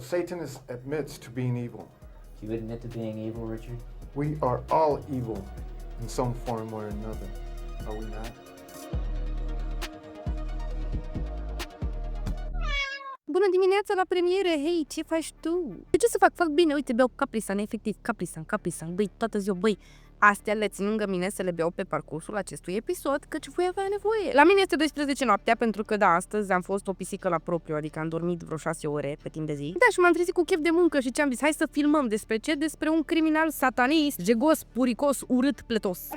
Satanist admits to being evil. Do you admit to being evil, Richard? We are all evil in some form or another, are we not? Bună dimineața la premieră, hei, ce faci tu? De ce să fac? Fac bine, uite, beau Caprisan, efectiv, Caprisan, băi, toată ziua, băi, astea le țin lângă mine să le beau pe parcursul acestui episod, căci voi avea nevoie. La mine este 12 noaptea, pentru că, da, astăzi am fost o pisică la propriu, adică am dormit vreo 6 ore pe timp de zi. Da, și m-am trezit cu chef de muncă și ce am zis, hai să filmăm despre ce? Despre un criminal satanist, jegos, puricos, urât, pletos.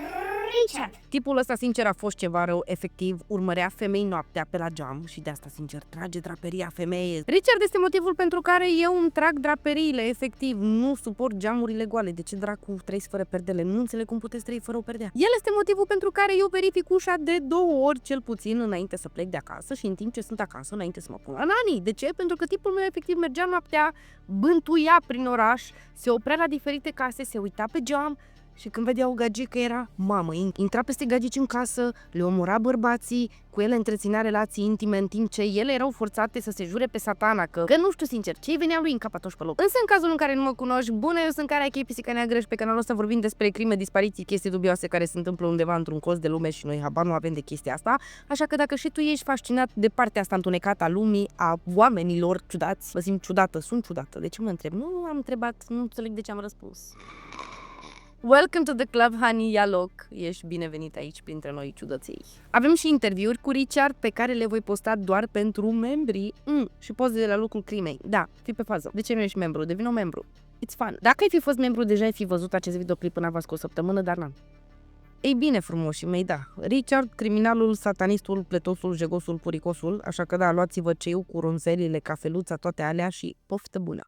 Richard. Tipul ăsta, sincer, a fost ceva rău, efectiv, urmărea femei noaptea pe la geam și de asta, sincer, trage draperia femeie. Richard este motivul pentru care eu îmi trag draperiile, efectiv, nu suport geamurile goale. De ce dracu trăiți fără perdele? Nu înțeleg cum puteți trăi fără o perdea. El este motivul pentru care eu verific ușa de 2 ori, cel puțin, înainte să plec de acasă și în timp ce sunt acasă, înainte să mă pun la nani. De ce? Pentru că tipul meu, efectiv, mergea noaptea, bântuia prin oraș, se oprea la diferite case, se uita pe geam. Și când vedea o gagică era mamă, intra peste gagici în casă, le omora bărbații, cu ele întreținea relații intime în timp ce ele erau forțate să se jure pe satana că nu știu sincer, ce-i venea lui în cap atunci pe loc. Însă în cazul în care nu mă cunoști, bună, eu sunt Cara, chei Pisica Neagră și pe canalul ăsta vorbim despre crime, dispariții, chestii dubioase care se întâmplă undeva într-un colț de lume și noi habar nu avem de chestia asta. Așa că dacă și tu ești fascinat de partea asta întunecată a lumii, a oamenilor ciudați, vă simt ciudată, sunt ciudată. De ce mă întreb? Nu am întrebat, nu înțeleg de ce am răspuns. Welcome to the club, honey, ia loc. Ești binevenit aici printre noi ciudăței. Avem și interviuri cu Richard pe care le voi posta doar pentru membrii și poze de la locul crimei. Da, fii pe fază. De ce nu ești membru? Devino membru. It's fun. Dacă ai fi fost membru, deja ai fi văzut acest videoclip până avea o săptămână, dar n-am. Ei bine, frumoșii mei, da. Richard, criminalul, satanistul, pletosul, jegosul, puricosul, așa că da, luați-vă ceiul cu runzelile, cafeluța, toate alea și poftă bună.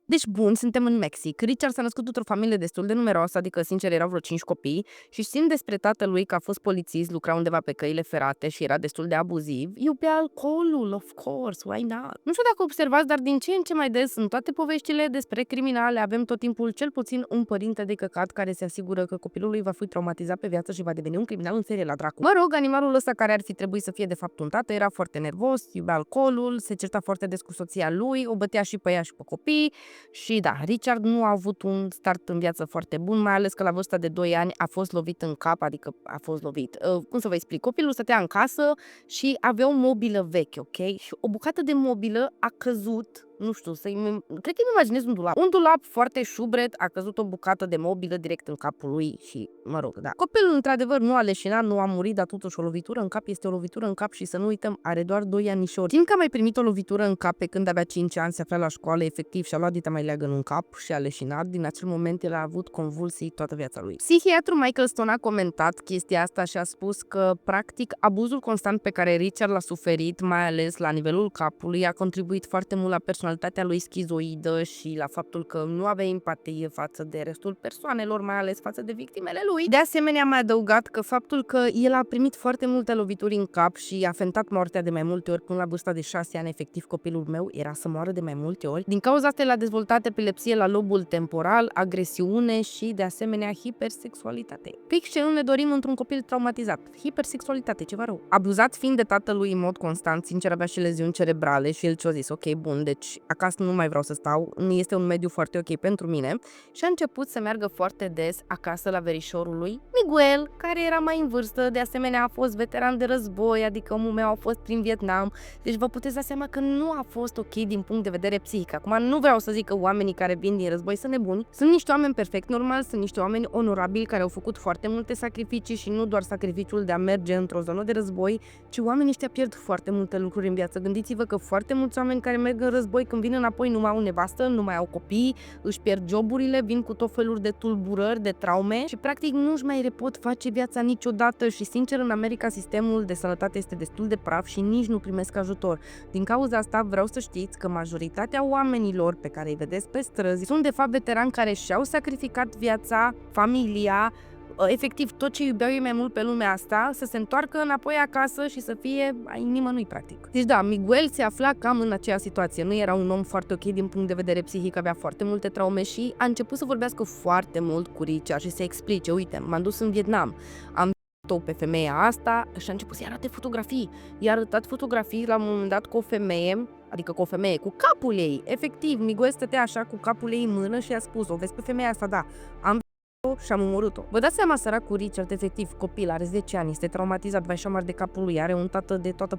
Deci, bun, suntem în Mexic. Richard s-a născut într-o familie destul de numeroasă, adică, sincer, erau vreo 5 copii și știm despre tatălui că a fost polițist, lucra undeva pe căile ferate și era destul de abuziv. Iubea alcoolul, of course, why not? Nu știu dacă observați, dar din ce în ce mai des, în toate poveștile despre criminale, avem tot timpul cel puțin un părinte de căcat care se asigură că copilul lui va fi traumatizat pe viață și va deveni un criminal în serie la dracu. Mă rog, animalul ăsta care ar fi trebuit să fie de fapt un tată era foarte nervos, iubea alcoolul, se certa foarte des cu soția lui, o bătea și pe ea și pe copii. Și da, Richard nu a avut un start în viață foarte bun, mai ales că la vârsta de 2 ani a fost lovit în cap, adică a fost lovit. Cum să vă explic? Copilul stătea în casă și avea o mobilă veche, ok? Și o bucată de mobilă a căzut, nu știu, cred că îmi imaginez un dulap. Un dulap foarte șubret, a căzut o bucată de mobilă direct în capul lui și, mă rog, da. Copilul, într-adevăr, nu a leșinat, nu a murit, dar totuși o lovitură în cap este o lovitură în cap și să nu uităm, are doar 2 anișori. Timp că a mai primit o lovitură în cap pe când avea 5 ani, se afla la școală, efectiv, și-a luat dita mai leagăn în cap și a leșinat. Din acel moment el a avut convulsii toată viața lui. Psihiatru Michael Stone a comentat chestia asta și a spus că, practic, abuzul constant pe care Richard l-a suferit, mai ales la nivelul capului, a contribuit foarte mult la personalitatea lui schizoidă și la faptul că nu avea empatie față de restul persoanelor, mai ales față de victimele lui. De asemenea, a mai adăugat că faptul că el a primit foarte multe lovituri în cap și a fentat moartea de mai multe ori până la vârsta de 6 ani, efectiv copilul meu era să moară de mai multe ori. Din cauza asta, el a dezvoltat epilepsie la lobul temporal, agresiune și, de asemenea, hipersexualitate. Fix ce nu ne dorim într-un copil traumatizat. Hipersexualitate, ceva rău. Abuzat fiind de tatălui în mod constant, sincer avea și leziuni cerebrale și el ce-a zis, ok, bun, deci acasă nu mai vreau să stau, este un mediu foarte ok pentru mine și a început să meargă foarte des acasă la verișorul lui, Miguel, care era mai în vârstă, de asemenea a fost veteran de război, adică omul meu a fost prin Vietnam, deci vă puteți da seama că nu a fost ok din punct de vedere psihic. Acum nu vreau să zic că oamenii care vin din război sunt nebuni, sunt niște oameni perfect normali, sunt niște oameni onorabili care au făcut foarte multe sacrificii și nu doar sacrificiul de a merge într-o zonă de război, ci oamenii ăștia pierd foarte multe lucruri în viață. Gândiți-vă că foarte mulți oameni care merg în război când vin înapoi nu mai au nevastă, nu mai au copii, își pierd joburile, vin cu tot felul de tulburări, de traume și practic nu-și mai repot face viața niciodată și sincer în America sistemul de sănătate este destul de praf și nici nu primesc ajutor. Din cauza asta vreau să știți că majoritatea oamenilor pe care îi vedeți pe străzi sunt de fapt veterani care și-au sacrificat viața, familia, efectiv tot ce iubeau ei mai mult pe lumea asta, să se întoarcă înapoi acasă și să fie ai nimănui practic. Deci da, Miguel se afla cam în aceea situație, nu era un om foarte ok din punct de vedere psihic, avea foarte multe traume și a început să vorbească foarte mult cu Richard și să explice, uite, m-am dus în Vietnam, am tău pe femeia asta și a început să-i arate fotografii. I-a arătat fotografii la un moment dat cu o femeie, adică cu o femeie, cu capul ei. Efectiv, Miguel stătea așa cu capul ei în mână și a spus, o vezi pe femeia asta, da, am și am omorât-o. Vă dați seama, săracul Richard, efectiv, copil, are 10 ani, este traumatizat, vai șamar de capul lui, are un tată de toată.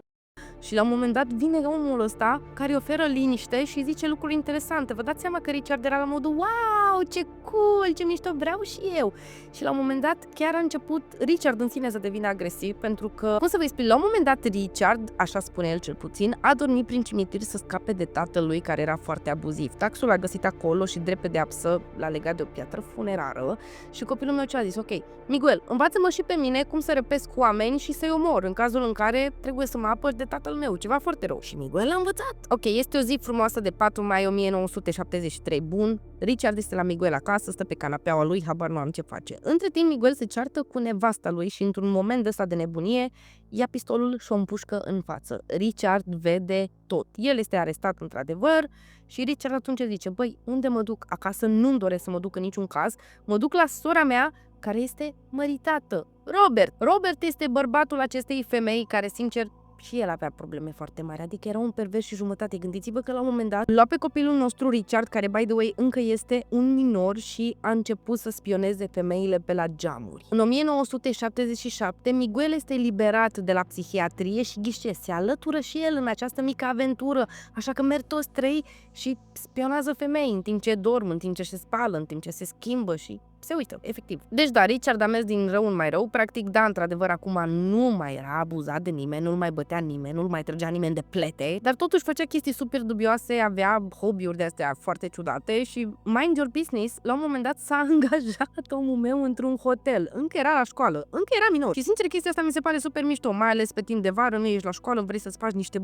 Și la un moment dat vine omul ăsta care îi oferă liniște și zice lucruri interesante. Vă dați seama că Richard era la modul, wow, ce cool, ce mișto, vreau și eu. Și la un moment dat chiar a început Richard în sine să devină agresiv, pentru că, cum să vă explic, la un moment dat Richard, așa spune el cel puțin, a dormit prin cimitir să scape de tatălui care era foarte abuziv. Taxul l-a găsit acolo și drept pedeapsă l-a legat de o piatră funerară și copilul meu ce a zis, ok, Miguel, învață-mă și pe mine cum să răpesc oameni și să-i omor în cazul în care trebuie să mă apăr de tatăl meu, ceva foarte rău. Și Miguel a învățat. Ok, este o zi frumoasă de 4 mai 1973. Bun, Richard este la Miguel acasă, stă pe canapeaua lui, habar nu am ce face. Între timp, Miguel se ceartă cu nevasta lui și într-un moment ăsta de nebunie ia pistolul și o împușcă în față. Richard vede tot. El este arestat într-adevăr și Richard atunci zice, băi, unde mă duc? Acasă nu-mi doresc să mă duc în niciun caz. Mă duc la sora mea care este măritată. Robert. Robert este bărbatul acestei femei care, sincer, și el avea probleme foarte mari, adică era un pervers și jumătate. Gândiți-vă că la un moment dat lua pe copilul nostru Richard, care, by the way, încă este un minor și a început să spioneze femeile pe la geamuri. În 1977, Miguel este eliberat de la psihiatrie și ghișe, se alătură și el în această mică aventură, așa că merg toți trei și spionează femei în timp ce dorm, în timp ce se spală, în timp ce se schimbă și se uită, efectiv. Deci da, Richard a mers din rău în mai rău, practic, da, într-adevăr, acum nu mai era abuzat de nimeni, nu-l mai bătea nimeni, nu-l mai trăgea nimeni de plete, dar totuși făcea chestii super dubioase, avea hobby-uri de-astea foarte ciudate și mind your business, la un moment dat s-a angajat omul meu într-un hotel, încă era la școală, încă era minor. Și sincer, chestia asta mi se pare super mișto, mai ales pe timp de vară, nu ești la școală, vrei să-ți faci niște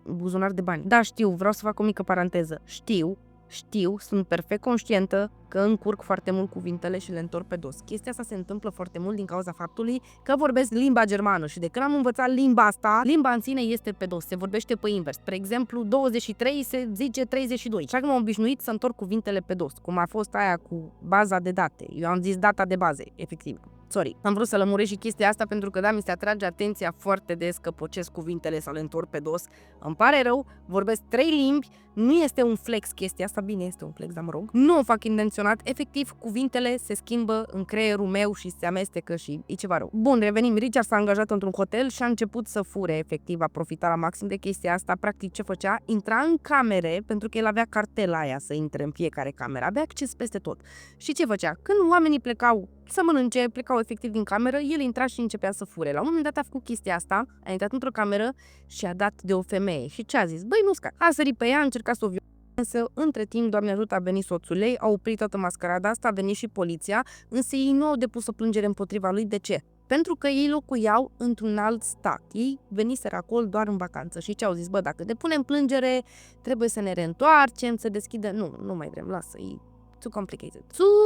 buzunari de bani. Da, știu, vreau să fac o mică paranteză. Știu, sunt perfect conștientă că încurc foarte mult cuvintele și le întorc pe dos. Chestia asta se întâmplă foarte mult din cauza faptului că vorbesc limba germană și de când am învățat limba asta, limba în sine este pe dos, se vorbește pe invers. Spre exemplu, 23 se zice 32. Așa că m-am obișnuit să întorc cuvintele pe dos, cum a fost aia cu baza de date. Eu am zis data de baze, efectiv. Sorry, am vrut să lămuresc și chestia asta pentru că, da, mi se atrage atenția foarte des că pocesc cuvintele să le întorc pe dos. Îmi pare rău, vorbesc 3 limbi, nu este un flex chestia asta, bine, este un flex, dar mă rog. Nu o fac intenționat, efectiv, cuvintele se schimbă în creierul meu și se amestecă și e ceva rău. Bun, revenim, Richard s-a angajat într-un hotel și a început să fure, efectiv, a profitat la maxim de chestia asta. Practic, ce făcea? Intra în camere, pentru că el avea cartela aia să intre în fiecare cameră, avea acces peste tot. Și ce făcea? Când oamenii plecau să mănânce, plecau efectiv din cameră, el intra și începea să fure. La un moment dat a făcut chestia asta, a intrat într-o cameră și a dat de o femeie. Și ce a zis? Băi, nu sca. A sărit pe ea, a încercat să o violeze, însă între timp, Doamne ajută, a venit soțul ei, a oprit toată mascarada asta, a venit și poliția, însă ei nu au depus o plângere împotriva lui. De ce? Pentru că ei locuiau într-un alt stat. Ei veniseră acolo doar în vacanță. Și ce au zis? Bă, dacă depunem plângere, trebuie să ne reîntoarcem, să deschidă. Nu mai vrem, lasă-i. Too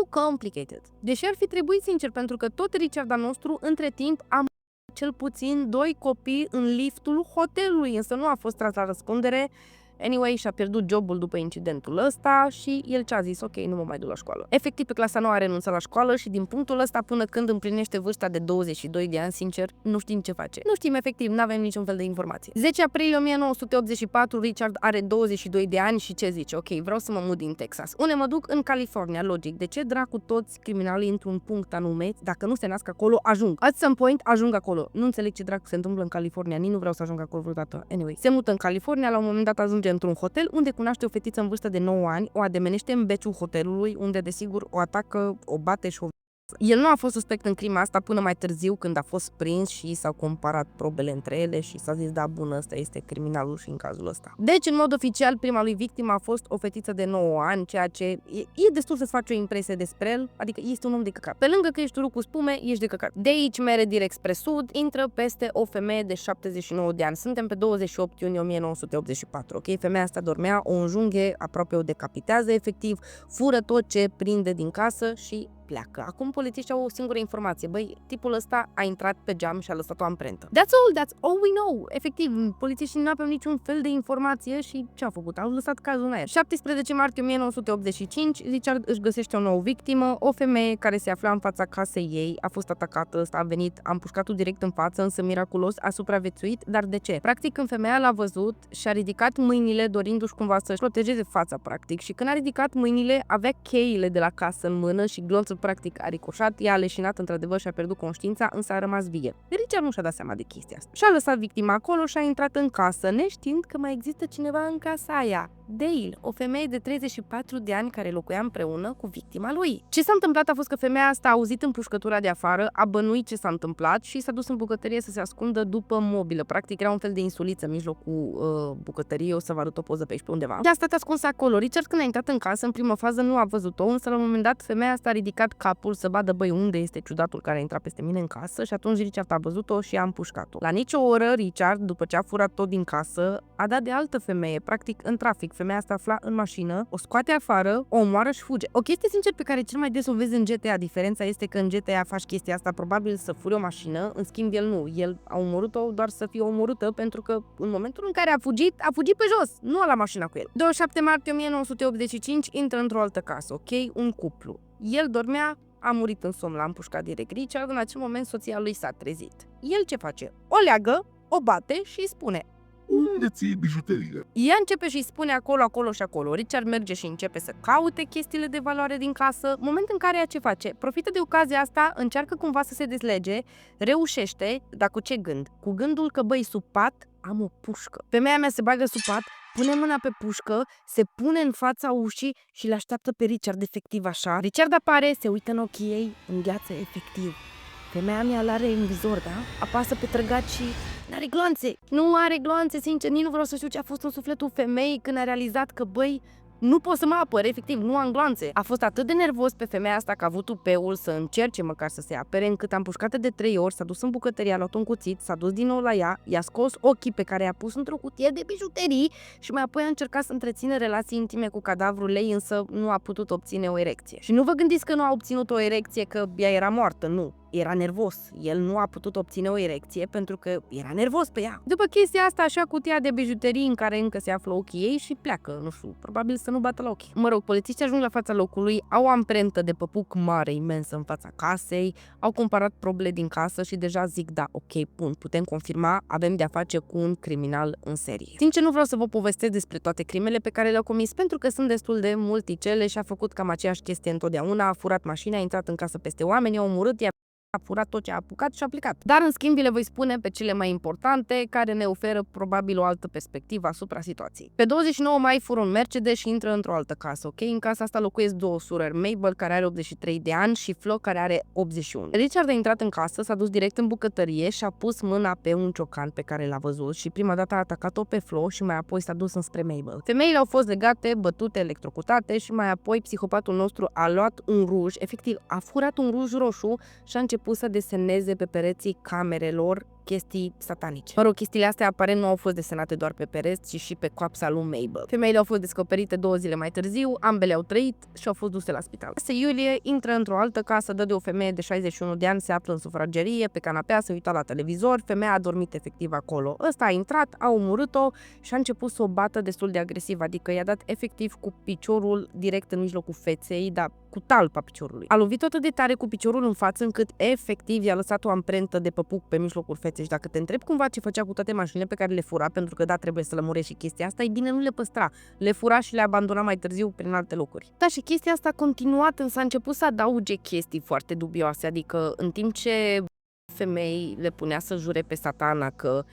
complicated. Deși ar fi trebuit, sincer, pentru că tot Richard al nostru, între timp, a cel puțin 2 copii în liftul hotelului, însă nu a fost tras la răspundere. Anyway, și-a pierdut jobul după incidentul ăsta și el ce-a zis? Ok, nu mă mai duc la școală. Efectiv, pe clasa 9 a renunțat la școală și din punctul ăsta până când împlinește vârsta de 22 de ani, sincer, nu știm ce face. Nu știm, efectiv, nu avem niciun fel de informație. 10 aprilie 1984, Richard are 22 de ani și ce zice? Ok, vreau să mă mut din Texas. Unde mă duc? În California, logic. De ce dracu toți criminalii într-un punct anume, dacă nu se nasc acolo, ajung? At some point, ajung acolo. Nu înțeleg ce dracu se întâmplă în California, nici nu vreau să ajung acolo vreodată. Anyway, se mută în California, la un moment dat ajunge într-un hotel unde cunoaște o fetiță în vârstă de 9 ani, o ademenește în beciul hotelului, unde desigur o atacă, o bate și o... El nu a fost suspect în crima asta până mai târziu, când a fost prins și s-au comparat probele între ele și s-a zis, da, bun, ăsta este criminalul și în cazul ăsta. Deci, în mod oficial, prima lui victimă a fost o fetiță de 9 ani, ceea ce e destul să-ți faci o impresie despre el, adică este un om de căcat. Pe lângă că ești ruc cu spume, ești de căcat. De aici mere direct spre sud, intră peste o femeie de 79 de ani. Suntem pe 28 iunie 1984, ok? Femeia asta dormea, o înjunghe, aproape o decapitează, efectiv, fură tot ce prinde din casă și pleacă. Acum polițiștii au o singură informație. Băi, tipul ăsta a intrat pe geam și a lăsat o amprentă. That's all we know. Efectiv, polițiștii nu aveau niciun fel de informație și ce-au făcut? Au lăsat cazul în aer. 17 martie 1985, Richard își găsește o nouă victimă, o femeie care se afla în fața casei ei, a fost atacată, ăsta a venit, a împușcat-o direct în față, însă miraculos a supraviețuit. Dar de ce? Practic, când femeia l-a văzut, și-a ridicat mâinile dorindu-și cumva să-și protejeze fața, practic, și când a ridicat mâinile, avea cheile de la casă în mână și glonțul practic a ricoșat, ea a leșinat într-adevăr și a pierdut conștiința, însă a rămas vie. Richard nu și-a dat seama de chestia asta. Și-a lăsat victima acolo și a intrat în casă, neștiind că mai există cineva în casa aia. Dale, o femeie de 34 de ani care locuia împreună cu victima lui. Ce s-a întâmplat a fost că femeia asta a auzit împușcătura de afară, a bănuit ce s-a întâmplat și s-a dus în bucătărie să se ascundă după mobilă. Practic era un fel de insuliță în mijlocul bucătăriei, o să vă arăt o poză pe aici pe undeva. De a stat ascunsă acolo. Richard, când a intrat în casă, în primă fază nu a văzut-o, însă la un moment dat femeia asta a ridicat capul să vadă, băi, unde este ciudatul care a intrat peste mine în casă, și atunci Richard a văzut-o și a împușcat-o. La nicio oră Richard, după ce a furat tot din casă, a dat de altă femeie, practic în trafic. Femeia asta afla în mașină, o scoate afară, o omoară și fuge. O chestie sincer pe care cel mai des o vezi în GTA, diferența este că în GTA faci chestia asta probabil să furi o mașină, în schimb el nu, el a omorât-o doar să fie omorâtă, pentru că în momentul în care a fugit pe jos, nu a luat mașina cu el. 27 martie 1985 intră într-o altă casă, ok? Un cuplu. El dormea, a murit în somn, l-a împușcat direct Richard, în acel moment soția lui s-a trezit. El ce face? O leagă, o bate și îi spune: unde ții bijuteriile? ea începe și îi spune acolo și acolo. Richard merge și începe să caute chestiile de valoare din casă. Moment în care ea ce face? Profită de ocazia asta, încearcă cumva să se dezlege, reușește, dar cu ce gând? Cu gândul că, băi, sub pat am o pușcă. Femeia mea se bagă sub pat, pune mâna pe pușcă, se pune în fața ușii și le așteaptă pe Richard efectiv așa. Richard apare, se uită în ochii ei, îngheață efectiv. Femeia mea l-are în vizor, da? Apasă pe trăgat și n-are gloanțe. Nu are gloanțe, sincer, nici nu vreau să știu ce a fost în sufletul femeii când a realizat că, băi, nu pot să mă apăr, efectiv, nu am gloanțe. A fost atât de nervos pe femeia asta că a avut tupeul să încerce măcar să se apere, încât a împușcat de 3 ori, s-a dus în bucătărie, a luat un cuțit, s-a dus din nou la ea, i-a scos ochii pe care i-a pus într-o cutie de bijuterii și mai apoi a încercat să întrețină relații intime cu cadavrul ei, însă nu a putut obține o erecție. Și nu vă gândiți că nu a obținut o erecție că ea era moartă, nu. Era nervos. El nu a putut obține o erecție pentru că era nervos pe ea. După chestia asta, așa cutia de bijuterii în care încă se află ochii ei și pleacă, nu știu, probabil să nu bată la ochi. Mă rog, polițiștii ajung la fața locului, au o amprentă de păpuc mare, imensă în fața casei, au comparat probele din casă și deja zic, da, ok, bun, putem confirma, avem de-a face cu un criminal în serie. Sincer, nu vreau să vă povestesc despre toate crimele pe care le-au comis, pentru că sunt destul de multicele și a făcut cam aceeași chestie întotdeauna, a furat mașina, a intrat în casă peste oameni, a omorât, a furat tot ce a apucat și a plecat. Dar în schimb vi le voi spune pe cele mai importante, care ne oferă probabil o altă perspectivă asupra situației. Pe 29 mai fură un Mercedes și intră într-o altă casă, ok? În casa asta locuiesc două surori, Mabel, care are 83 de ani, și Flo, care are 81. Richard a intrat în casă, s-a dus direct în bucătărie și a pus mâna pe un ciocan pe care l-a văzut și prima dată a atacat-o pe Flo și mai apoi s-a dus înspre Mabel. Femeile au fost legate, bătute, electrocutate și mai apoi psihopatul nostru a luat un ruj, efectiv a furat un ruj roșu și a început să deseneze pe pereții camerelor chestii satanice. Mă rog, chestiile astea aparent nu au fost desenate doar pe pereți, ci și pe coapsa lui Mabel. Femeile au fost descoperite 2 zile mai târziu, ambele au trăit și au fost duse la spital. 6 iulie intră într-o altă casă, dă de o femeie de 61 de ani, se află în sufragerie, pe canapea, se uita la televizor, femeia a dormit efectiv acolo. Ăsta a intrat, a omorât-o și a început să o bată destul de agresiv, adică i-a dat efectiv cu piciorul direct în mijlocul feței, dar cu talpa piciorului. A lovit atât de tare cu piciorul în față încât efectiv i-a lăsat o amprentă de păpuc pe mijlocul feței. Și dacă te întrebi cumva ce făcea cu toate mașinile pe care le fura, pentru că da, trebuie să lămurești și chestia asta, e bine, nu le păstra. Le fura și le abandona mai târziu prin alte locuri. Da, și chestia asta a continuat, însă a început să adauge chestii foarte dubioase, adică în timp ce femei le punea să jure pe Satana că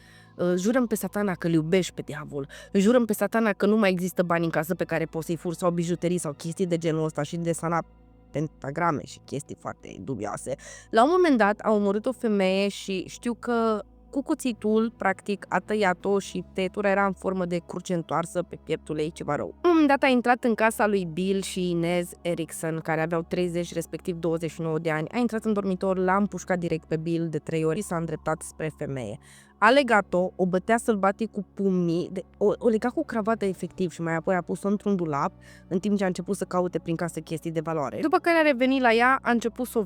jurăm pe Satana că îl iubești pe diavol, jurăm pe Satana că nu mai există bani în casă pe care poți să-i furi sau bijuterii sau chestii de genul ăsta și desana pentagrame și chestii foarte dubioase. La un moment dat a omorât o femeie și știu că cu cuțitul, practic, a tăiat-o și tăietura era în formă de cruce întoarsă pe pieptul ei, ceva rău. La un moment dat a intrat în casa lui Bill și Inez Erickson, care aveau 30 respectiv 29 de ani. A intrat în dormitor, l-a împușcat direct pe Bill de 3 ori și s-a îndreptat spre femeie. A legat-o, o bătea sălbatic cu pumnii, o lega cu cravată efectiv și mai apoi a pus-o într-un dulap, în timp ce a început să caute prin casă chestii de valoare. După care a revenit la ea, a început să o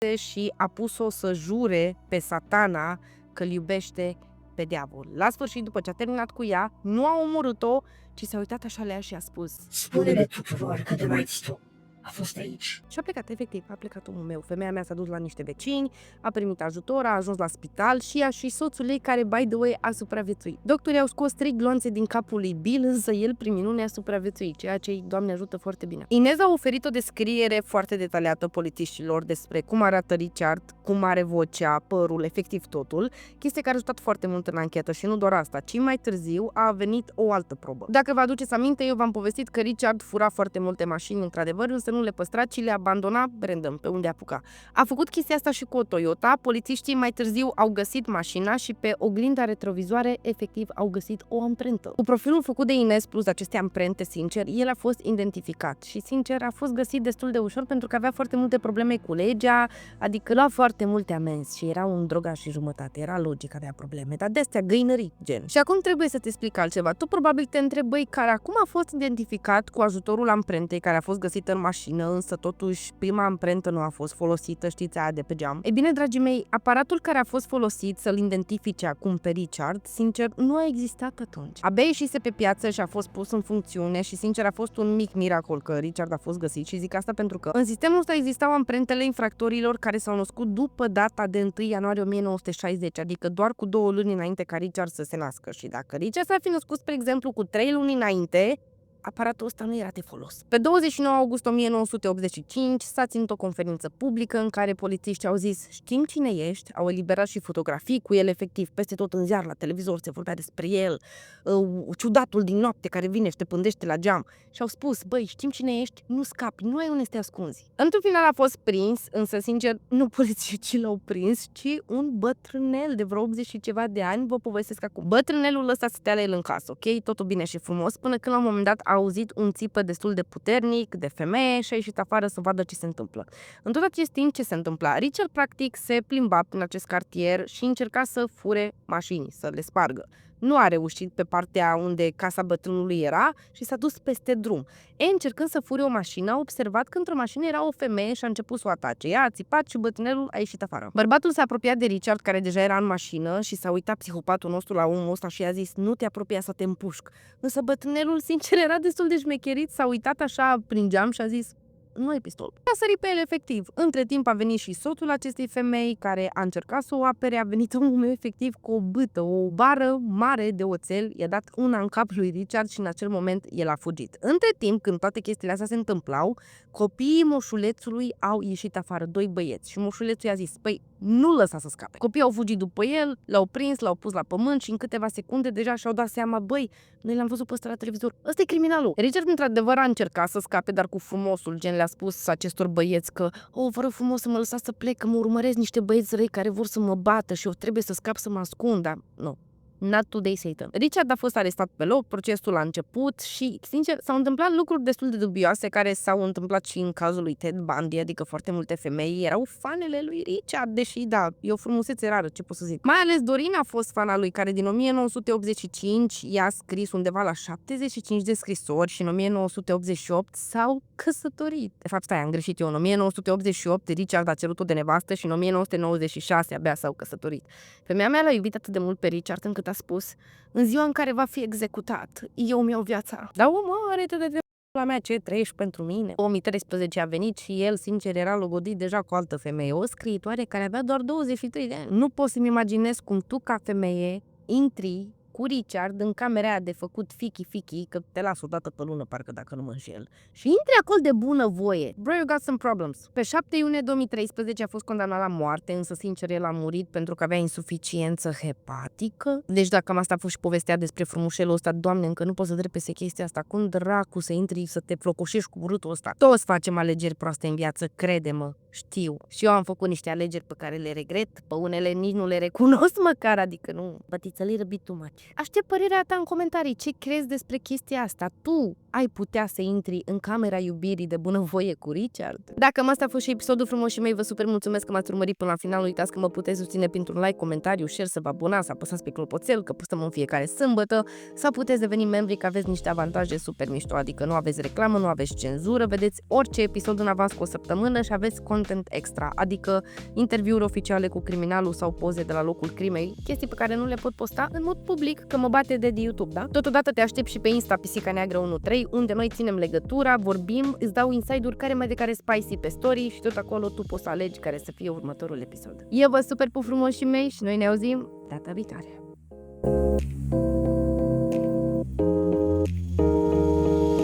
vede și a pus-o să jure pe Satana că îl iubește pe diavol. La sfârșit, după ce a terminat cu ea, nu a omorât-o, ci s-a uitat așa la ea și a spus: Spune-le tuturor că de Whitestone a fost aici. și a plecat, efectiv, a plecat omul meu. Femeia mea s-a dus la niște vecini, a primit ajutor, a ajuns la spital și ea și soțul ei, care, by the way, a supraviețuit. Doctorii au scos 3 glonțe din capul lui Bill, însă el, prin minune, a supraviețuit, ceea ce, Doamne ajută, foarte bine. Inez a oferit o descriere foarte detaliată polițiștilor despre cum arată Richard, cum are vocea, părul, efectiv totul, chestie care a ajutat foarte mult în anchetă și nu doar asta, ci mai târziu a venit o altă probă. Dacă vă aduceți aminte, eu v-am povestit că Richard fura foarte multe mașini, într-adevăr, însă nu le păstra, ci le abandona random pe unde apuca. A făcut chestia asta și cu o Toyota. Polițiștii mai târziu au găsit mașina și pe oglinda retrovizoare efectiv au găsit o amprentă. Cu profilul făcut de Inez plus aceste amprente, sincer, el a fost identificat și sincer a fost găsit destul de ușor pentru că avea foarte multe probleme cu legea, adică lua foarte multe amenzi și era un drogaș și jumătate, era logic, avea probleme, dar de-astea găinării, gen. Și acum trebuie să te explic altceva. Tu probabil te întrebai care acum a fost identificat cu ajutorul amprentei care a fost găsită în mașină, însă totuși prima amprentă nu a fost folosită, știți, aia de pe geam. Ei bine, dragii mei, aparatul care a fost folosit să-l identifice acum pe Richard, sincer, nu a existat atunci. Abia ieșise pe piață și a fost pus în funcțiune și, sincer, a fost un mic miracol că Richard a fost găsit și zic asta pentru că în sistemul ăsta existau amprentele infractorilor care s-au născut după data de 1 ianuarie 1960, adică doar cu 2 luni înainte ca Richard să se nască. Și dacă Richard s-ar fi născut, spre exemplu, cu 3 luni înainte, aparatul ăsta nu era de folos. Pe 29 august 1985 s-a ținut o conferință publică în care polițiștii au zis: știm cine ești, au eliberat și fotografii cu el efectiv peste tot în ziar, la televizor se vorbea despre el, ciudatul din noapte care vine și te pândește la geam și au spus: băi, știm cine ești, nu scapi, nu ai unde să te ascunzi. Într-un final a fost prins, însă sincer nu polițiștii l-au prins, ci un bătrânel de vreo 80 și ceva de ani, vă povestesc acum. Bătrânelul ăsta stătea la el în casă, ok? Totul bine și frumos, până când la un moment dat a auzit un țipă destul de puternic, de femeie și a ieșit afară să vadă ce se întâmplă. În tot acest timp ce se întâmpla, Richard practic se plimba prin acest cartier și încerca să fure mașini, să le spargă. Nu a reușit pe partea unde casa bătrânului era și s-a dus peste drum. Încercând să fure o mașină, a observat că într-o mașină era o femeie și a început să o atace. Ea a țipat și bătrânelul a ieșit afară. Bărbatul s-a apropiat de Richard, care deja era în mașină, și s-a uitat psihopatul nostru la omul ăsta și i-a zis: nu te apropia să te împușc. Însă bătrânelul, sincer, era destul de șmecherit, s-a uitat așa prin geam și a zis: nu e pistol. A sărit pe el efectiv. Între timp a venit și soțul acestei femei care a încercat să o apere, a venit omul meu efectiv cu o bâtă, o bară mare de oțel, i-a dat una în cap lui Richard și în acel moment el a fugit. Între timp, când toate chestiile astea se întâmplau, copiii moșulețului au ieșit afară, 2 băieți, și moșulețul i-a zis: păi, nu lăsa să scape. Copiii au fugit după el, l-au prins, l-au pus la pământ și în câteva secunde deja și-au dat seama: băi, noi l-am văzut pe ăsta la televizor, ăsta e criminalul. Richard într-adevăr a încercat să scape, dar cu frumosul, gen le-a spus acestor băieți că: vă rog frumos să mă lăsați să plec, că mă urmăresc niște băieți răi care vor să mă bată și eu trebuie să scap, să mă ascund, dar nu. Not today, Satan. Richard a fost arestat pe loc, procesul a început și, sincer, s-au întâmplat lucruri destul de dubioase care s-au întâmplat și în cazul lui Ted Bundy, adică foarte multe femei erau fanele lui Richard, deși, da, e o frumusețe rară, ce pot să zic. Mai ales Dorina a fost fana lui, care din 1985 i-a scris undeva la 75 de scrisori și în 1988 s-au căsătorit. De fapt, stai, am greșit eu, în 1988 Richard a cerut-o de nevastă și în 1996 abia s-au căsătorit. Femeia mea l-a iubit atât de mult pe Richard încât a spus: în ziua în care va fi executat, eu mi-au viața. Dar omoară-te de la mea, ce trăiești pentru mine? 2013 a venit și el, sincer, era logodit deja cu o altă femeie, o scriitoare care avea doar 23 de ani. Nu pot să-mi imaginez cum tu, ca femeie, intri cu Richard în camera aia de făcut fichi, că te las o dată pe lună, parcă, dacă nu mă înșel, și intri acolo de bună voie. Bro, you got some problems. Pe 7 iunie 2013 a fost condamnat la moarte, însă, sincer, el a murit pentru că avea insuficiență hepatică. Deci, dacă am asta a fost și povestea despre frumușelul ăsta, Doamne, încă nu poți să treci peste chestia asta. Cum dracu să intri să te flocoșești cu urâtul ăsta? Toți facem alegeri proaste în viață, crede-mă. Știu. Și eu am făcut niște alegeri pe care le regret, pe unele nici nu le recunosc măcar, adică nu, but it's a little bit too much. Aștept părerea ta în comentarii, ce crezi despre chestia asta? Tu ai putea să intri în camera iubirii de bunăvoie cu Richard? Dacă asta a fost și episodul frumos și mei, vă super mulțumesc că m-ați urmărit până la final. Uitați că mă puteți susține printr-un like, comentariu, share, să vă abonați, să apăsați pe clopoțel, că postăm în fiecare sâmbătă, sau puteți deveni membri, că aveți niște avantaje super mișto, adică nu aveți reclamă, nu aveți cenzură, vedeți orice episod în avans cu o săptămână și aveți content extra, adică interviuri oficiale cu criminalul sau poze de la locul crimei, chestii pe care nu le pot posta în mod public, că mă bate de YouTube, da? Totodată te aștept și pe Insta Pisica Neagră 13, unde noi ținem legătura, vorbim, îți dau inside-uri care mai de care spicy pe story și tot acolo tu poți să alegi care să fie următorul episod. Eu vă super pup frumos și mei și noi ne auzim data viitoare.